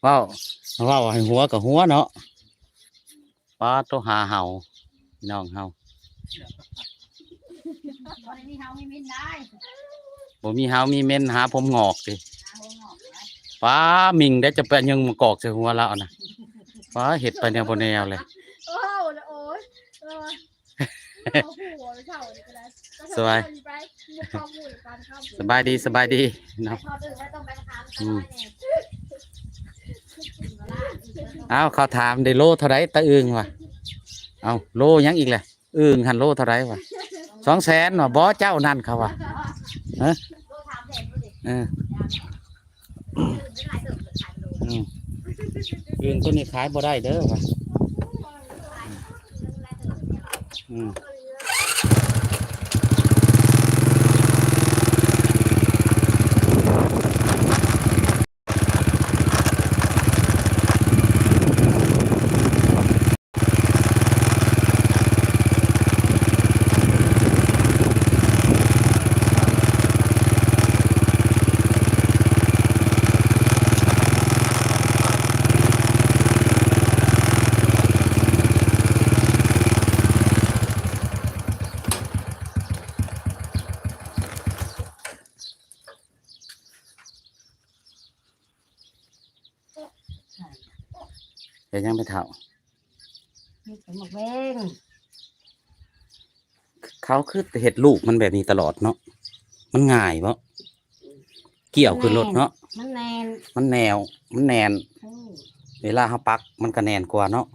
ว้าวว้าวให้หัวกับหัวเนาะป้าตัวหาเห่าพี่น้องเห่าบ่มีเฮามีมินได้ บ่มีเห่ามีเม่นหาผมงอกสิป้ามิงได้จะเป็นยังมากอกใส่หัวเรานะป้าเห็ดไปแนวบนแนวเลยโอ้โอ้ยหัวไปเท่านี่ก็ได้สบายสบายดีสบายดีเนาะเอาเขาถามได้โลเท่าไรตะอึงวะเอาโลยังอีกเลยอึงหันโลเท่าไรวะ200,000วะบอเจ้านั่นเขาวะฮะอึงตัวนี้ขายบ่ได้เด้อวะเดี๋ยวยังไปเท่าเขาคือเห็ดลูกมันแบบนี้ตลอดเนาะมันง่ายเพราะเกี่ยวคือรถเนาะมันแนวมันแนนเวลาเขาปักมันก็แนนกว่าเนาะ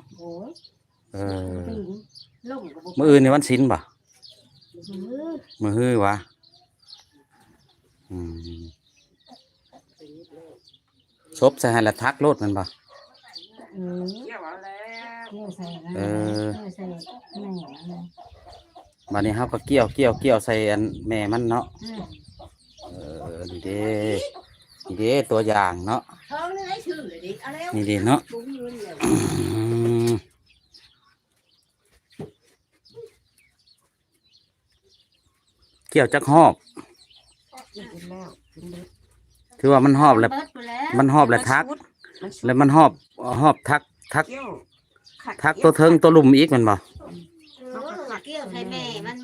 มื้ออื่นในวันศิลป์ป่ะมื้อฮื้อวะซบใส่ให้ละทักรถมันป่ะบัดนี้เขาก็เกี่ยวใส่อันแม่มันเนาะนี่เด้ตัวอย่างเนาะนี่เด้เนาะเกี่ยวจักหอบถือว่ามันหอบแล้วทักแล้วมันหอบทักตัวเทิงตัวลุ่มอีกมันบ่เกี่ยวใส่แม่มัน